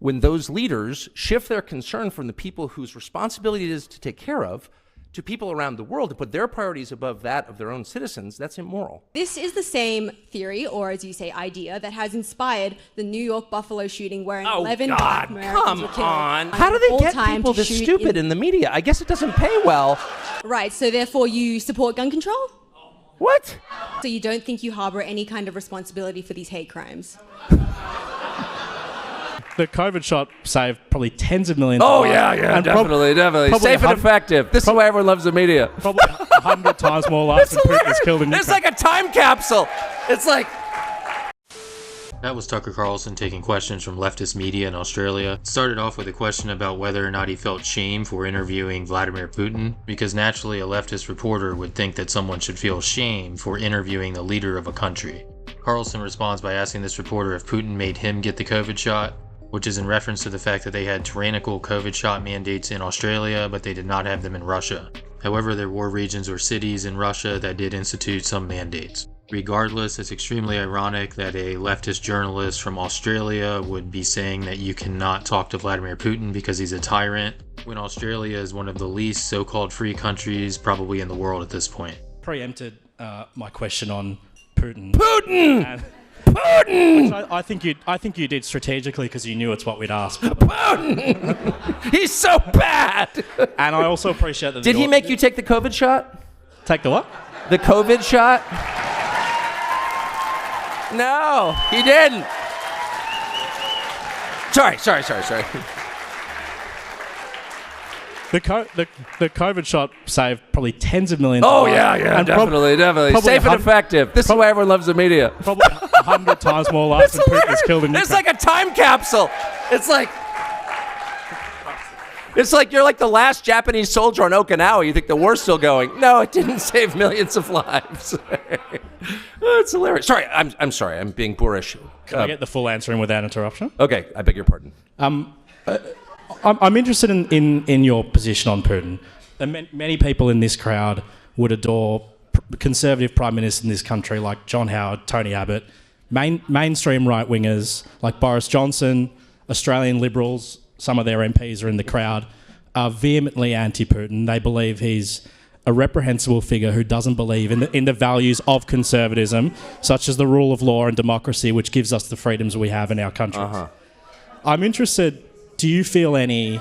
when those leaders shift their concern from the people whose responsibility it is to take care of to people around the world to put their priorities above that of their own citizens, that's immoral. This is the same theory, or as you say, idea, that has inspired the New York Buffalo shooting where 11 Black Americans were killed. How do they get people this stupid in the media? I guess it doesn't pay well. Right, so therefore you support gun control? What? So you don't think you harbor any kind of responsibility for these hate crimes? The COVID shot saved probably tens of millions. Oh, yeah, definitely. Safe and effective. This is why everyone loves the media. Probably 100 times more lives than Putin has killed in Ukraine. It's like a time capsule. It's like... That was Tucker Carlson taking questions from leftist media in Australia. It started off with a question about whether or not he felt shame for interviewing Vladimir Putin, because naturally a leftist reporter would think that someone should feel shame for interviewing the leader of a country. Carlson responds by asking this reporter if Putin made him get the COVID shot, which is in reference to the fact that they had tyrannical COVID shot mandates in Australia, but they did not have them in Russia. However, there were regions or cities in Russia that did institute some mandates. Regardless, it's extremely ironic that a leftist journalist from Australia would be saying that you cannot talk to Vladimir Putin because he's a tyrant, when Australia is one of the least so-called free countries probably in the world at this point. Preempted my question on Putin. Putin! Which I think you did strategically because you knew it's what we'd ask. Putin! He's so bad! And I also appreciate that... Did he make you take the COVID shot? Take the what? The COVID shot? No, he didn't. Sorry. The COVID shot saved probably tens of millions. Oh, yeah, definitely. Safe and effective. This is why everyone loves the media. Probably 100 times more lives than Putin has killed in Ukraine. It's like a time capsule. It's like you're like the last Japanese soldier on Okinawa. You think the war's still going. No, it didn't save millions of lives. It's hilarious. Sorry, I'm sorry. I'm being boorish. Can I get the full answer in without interruption? Okay, I beg your pardon. I'm interested in your position on Putin. Many people in this crowd would adore conservative prime ministers in this country like John Howard, Tony Abbott, mainstream right-wingers like Boris Johnson, Australian Liberals, some of their MPs are in the crowd, are vehemently anti-Putin. They believe he's a reprehensible figure who doesn't believe in the values of conservatism, such as the rule of law and democracy, which gives us the freedoms we have in our country. I'm interested... Do you feel any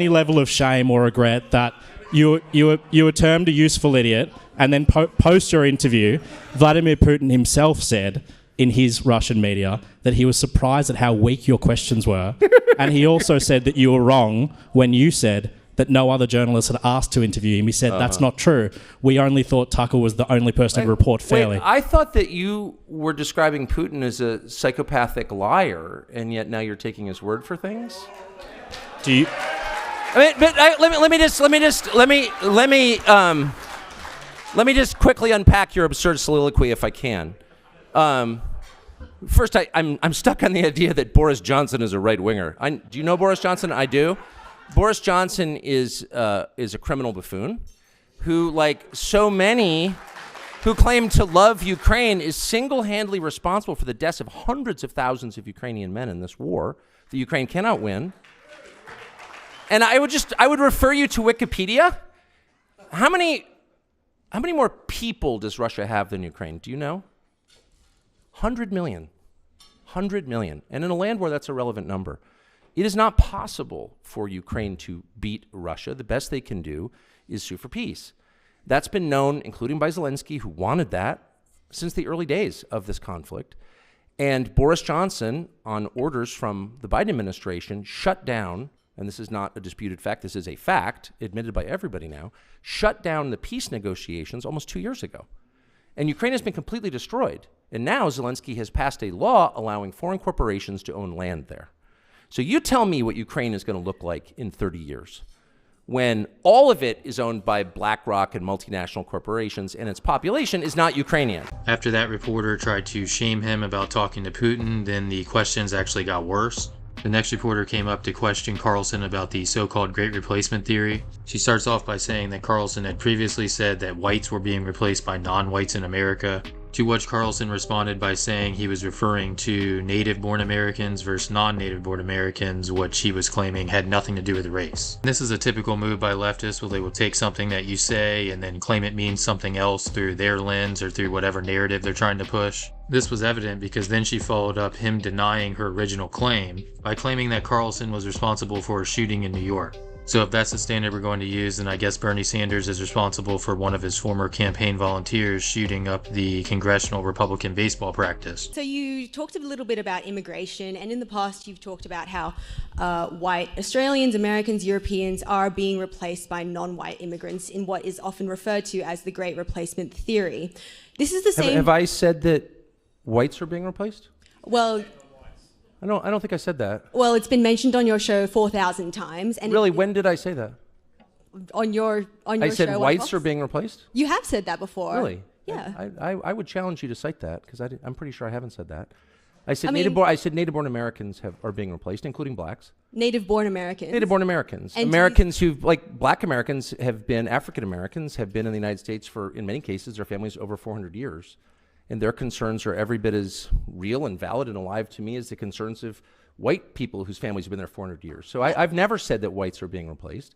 level of shame or regret that you were termed a useful idiot, and then post your interview, Vladimir Putin himself said in his Russian media that he was surprised at how weak your questions were, and he also said that you were wrong when you said that no other journalist had asked to interview him. He said that's not true. We only thought Tucker was the only person to report fairly. Wait, I thought that you were describing Putin as a psychopathic liar, and yet now you're taking his word for things. Do you? Let me just quickly unpack your absurd soliloquy if I can. First, I'm stuck on the idea that Boris Johnson is a right winger. Do you know Boris Johnson? I do. Boris Johnson is a criminal buffoon who, like so many who claim to love Ukraine, is single-handedly responsible for the deaths of hundreds of thousands of Ukrainian men in this war that Ukraine cannot win. And I would refer you to Wikipedia. How many more people does Russia have than Ukraine? Do you know? 100 million. 100 million. And in a land war, that's a relevant number. It is not possible for Ukraine to beat Russia. The best they can do is sue for peace. That's been known, including by Zelensky, who wanted that since the early days of this conflict. And Boris Johnson, on orders from the Biden administration, shut down, and this is not a disputed fact, this is a fact, admitted by everybody now, shut down the peace negotiations almost 2 years ago. And Ukraine has been completely destroyed. And now Zelensky has passed a law allowing foreign corporations to own land there. So you tell me what Ukraine is going to look like in 30 years when all of it is owned by BlackRock and multinational corporations and its population is not Ukrainian. After that reporter tried to shame him about talking to Putin, then the questions actually got worse. The next reporter came up to question Carlson about the so-called Great Replacement theory. She starts off by saying that Carlson had previously said that whites were being replaced by non-whites in America, To which Carlson responded by saying he was referring to native-born Americans versus non-native-born Americans, which he was claiming had nothing to do with race. This is a typical move by leftists where they will take something that you say and then claim it means something else through their lens or through whatever narrative they're trying to push. This was evident because then she followed up him denying her original claim by claiming that Carlson was responsible for a shooting in New York. So if that's the standard we're going to use, then I guess Bernie Sanders is responsible for one of his former campaign volunteers shooting up the congressional Republican baseball practice. So you talked a little bit about immigration, and in the past you've talked about how white Australians, Americans, Europeans are being replaced by non-white immigrants in what is often referred to as the Great Replacement Theory. This is the same... Have I said that whites are being replaced? Well... I don't think I said that. Well, it's been mentioned on your show 4,000 times. And really, when did I say that? On your show. I said whites are being replaced? You have said that before. Really? Yeah. I would challenge you to cite that, because I'm pretty sure I haven't said that. I said native-born Americans are being replaced, including blacks. Native-born Americans. Native-born Americans. And Americans black Americans have been, African Americans have been in the United States for, in many cases, their families over 400 years. And their concerns are every bit as real and valid and alive to me as the concerns of white people whose families have been there 400 years. So I've never said that whites are being replaced.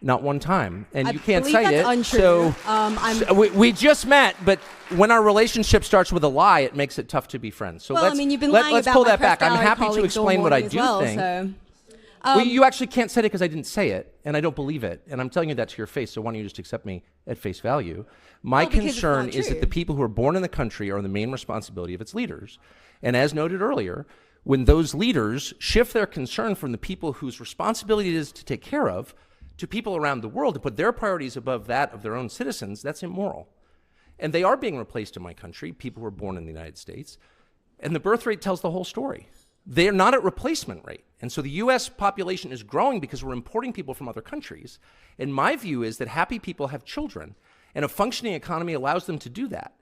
Not one time. And you can't cite it. Untrue. So we just met, but when our relationship starts with a lie, it makes it tough to be friends. So you've been lying let's about pull my that back. press I'm gallery happy to colleagues all explain what I morning do as well, think. so, well, you actually can't say it because I didn't say it, and I don't believe it. And I'm telling you that to your face, so why don't you just accept me at face value? My concern is that the people who are born in the country are the main responsibility of its leaders. And as noted earlier, when those leaders shift their concern from the people whose responsibility it is to take care of to people around the world to put their priorities above that of their own citizens, that's immoral. And they are being replaced in my country, people who are born in the United States. And the birth rate tells the whole story. They're not at replacement rate. And so the US population is growing because we're importing people from other countries. And my view is that happy people have children, and a functioning economy allows them to do that.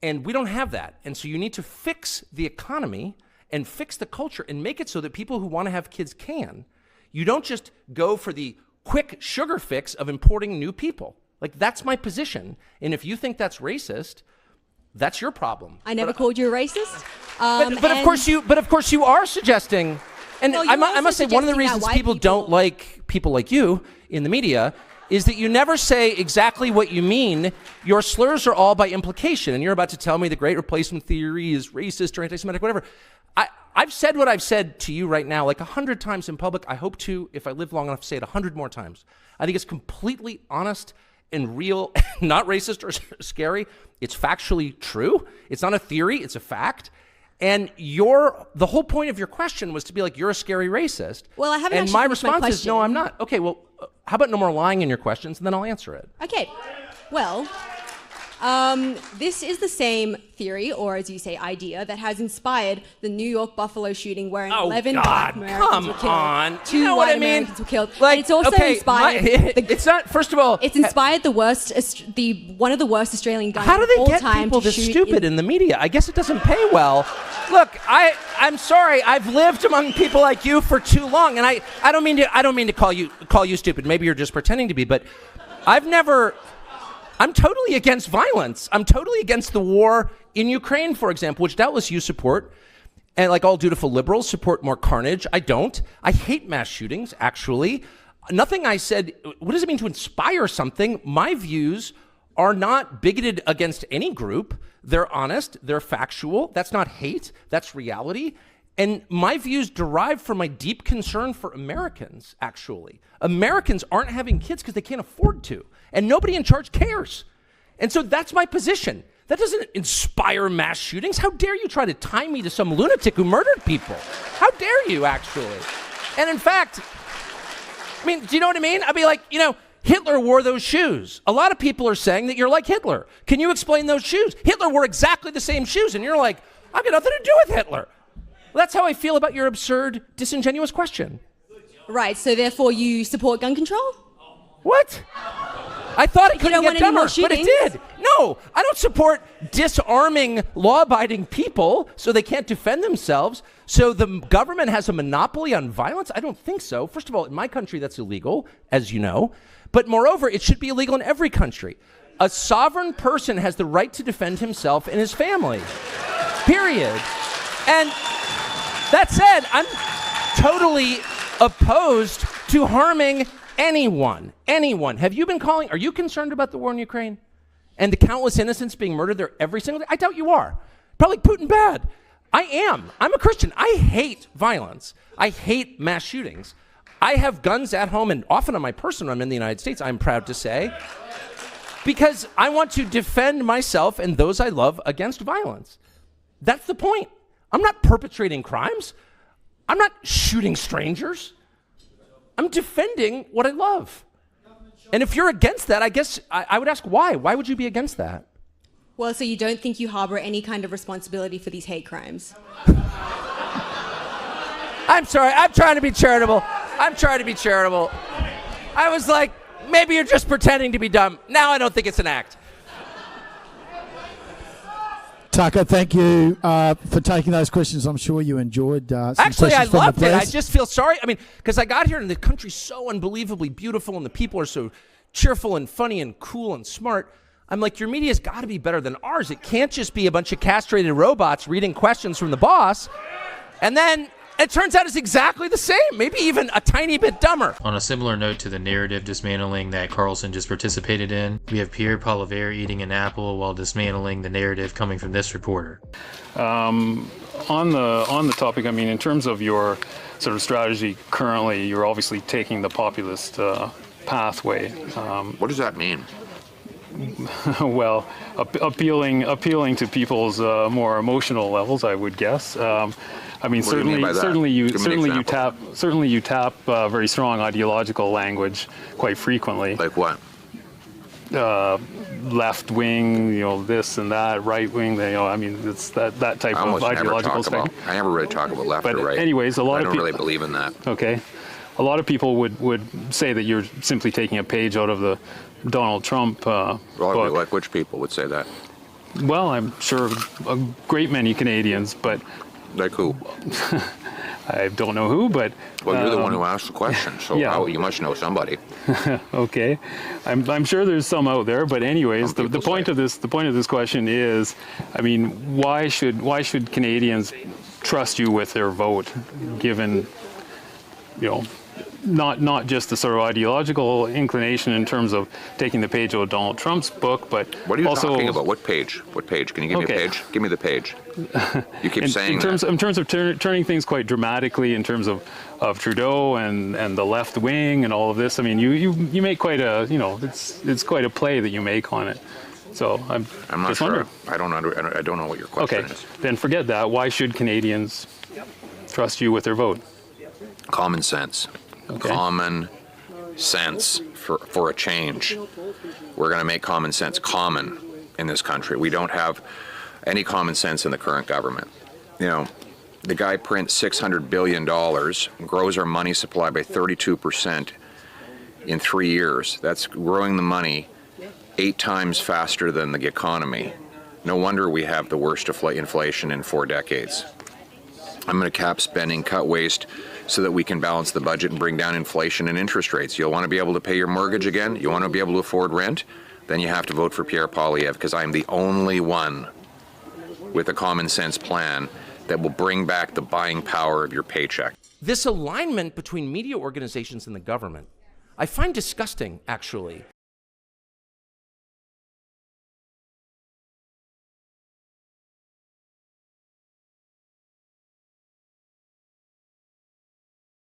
And we don't have that. And so you need to fix the economy and fix the culture and make it so that people who want to have kids can. You don't just go for the quick sugar fix of importing new people. Like, that's my position. And if you think that's racist, that's your problem. I never called you a racist. But of course you are suggesting, and well, I must say one of the reasons people don't like people like you in the media is that you never say exactly what you mean. Your slurs are all by implication, and you're about to tell me the Great Replacement Theory is racist or anti-Semitic, whatever. I've said what I've said to you right now like 100 times in public. I hope to, if I live long enough, say it 100 more times. I think it's completely honest and real, not racist or scary. It's factually true. It's not a theory, it's a fact. And the whole point of your question was to be like, you're a scary racist. Well, I haven't and my response is, no, I'm not. Okay, well, how about no more lying in your questions, and then I'll answer it. Okay, well, this is the same theory, or as you say, idea, that has inspired the New York Buffalo shooting where 11 black Americans were killed. Two white Americans were killed. Like, and it's also inspired... it's not, first of all... It's inspired one of the worst Australian guns of all time. How do they get people this stupid in the media? I guess it doesn't pay well. Look, I'm sorry. I've lived among people like you for too long, and I don't mean to call you stupid. Maybe you're just pretending to be, but I'm totally against violence. I'm totally against the war in Ukraine, for example, which doubtless you support. And like all dutiful liberals, support more carnage. I don't. I hate mass shootings, actually. Nothing I said, what does it mean to inspire something? My views are not bigoted against any group. They're honest. They're factual. That's not hate. That's reality. And my views derive from my deep concern for Americans, actually. Americans aren't having kids because they can't afford to. And nobody in charge cares. And so that's my position. That doesn't inspire mass shootings. How dare you try to tie me to some lunatic who murdered people? How dare you, actually? And in fact, I mean, do you know what I mean? I'd be like, Hitler wore those shoes. A lot of people are saying that you're like Hitler. Can you explain those shoes? Hitler wore exactly the same shoes, and you're like, I've got nothing to do with Hitler. Well, that's how I feel about your absurd, disingenuous question. Right, so therefore you support gun control? What? I thought it couldn't get dumber, but it did. No, I don't support disarming law-abiding people so they can't defend themselves. So the government has a monopoly on violence? I don't think so. First of all, in my country, that's illegal, as you know. But moreover, it should be illegal in every country. A sovereign person has the right to defend himself and his family. Period. And that said, I'm totally opposed to harming anyone. Anyone. Have you been calling? Are you concerned about the war in Ukraine? And the countless innocents being murdered there every single day? I doubt you are. Probably Putin bad. I am. I'm a Christian. I hate violence. I hate mass shootings. I have guns at home and often on my person when I'm in the United States, I'm proud to say, because I want to defend myself and those I love against violence. That's the point. I'm not perpetrating crimes. I'm not shooting strangers. I'm defending what I love. And if you're against that, I guess I would ask why. Why would you be against that? Well, so you don't think you harbor any kind of responsibility for these hate crimes? I'm sorry. I'm trying to be charitable. I was like, maybe you're just pretending to be dumb. Now I don't think it's an act. Tucker, thank you for taking those questions. I'm sure you enjoyed some Actually, I questions from the loved it. I press. just feel sorry. I mean, because I got here and the country's so unbelievably beautiful and the people are so cheerful and funny and cool and smart. I'm like, your media's got to be better than ours. It can't just be a bunch of castrated robots reading questions from the boss. And then it turns out it's exactly the same, maybe even a tiny bit dumber. On a similar note to the narrative dismantling that Carlson just participated in, we have Pierre Poilievre eating an apple while dismantling the narrative coming from this reporter. On the topic, I mean, in terms of your sort of strategy currently, you're obviously taking the populist pathway. What does that mean? Well, appealing to people's more emotional levels, I would guess. I mean, What do you mean by that? certainly you tap very strong ideological language quite frequently. Like what? Left wing, this and that, right wing. I mean, it's that type of ideological spectrum. I never really talk about left But or right. anyways, I don't really believe in that. Okay. A lot of people would say that you're simply taking a page out of the Donald Trump book. Like which people would say that? Well, I'm sure a great many Canadians, but Like who? I don't know who, but... Well, you're the one who asked the question, so yeah. you must know somebody. Okay. I'm sure there's some out there, but anyways, the point of this question is, I mean, why should Canadians trust you with their vote, given, not just the sort of ideological inclination in terms of taking the page out of Donald Trump's book, but What are you also, talking about? What page? What page? Can you give me a page? Give me the page. You keep saying in terms of turning things quite dramatically in terms of Trudeau and the left wing and all of this. I mean, you make quite a it's quite a play that you make on it. So I'm not just sure. wondering. I don't know what your question Okay, is. then forget that. Why should Canadians trust you with their vote? Common sense. Okay. Common sense for a change. We're going to make common sense common in this country. We don't have any common sense in the current government. The guy prints $600 billion, grows our money supply by 32% in 3 years. That's growing the money 8 times faster than the economy. No wonder we have the worst inflation in 4 decades. I'm going to cap spending, cut waste, so that we can balance the budget and bring down inflation and interest rates. You'll want to be able to pay your mortgage again? You want to be able to afford rent? Then you have to vote for Pierre Poilievre, because I'm the only one with a common sense plan that will bring back the buying power of your paycheck. This alignment between media organizations and the government, I find disgusting, actually.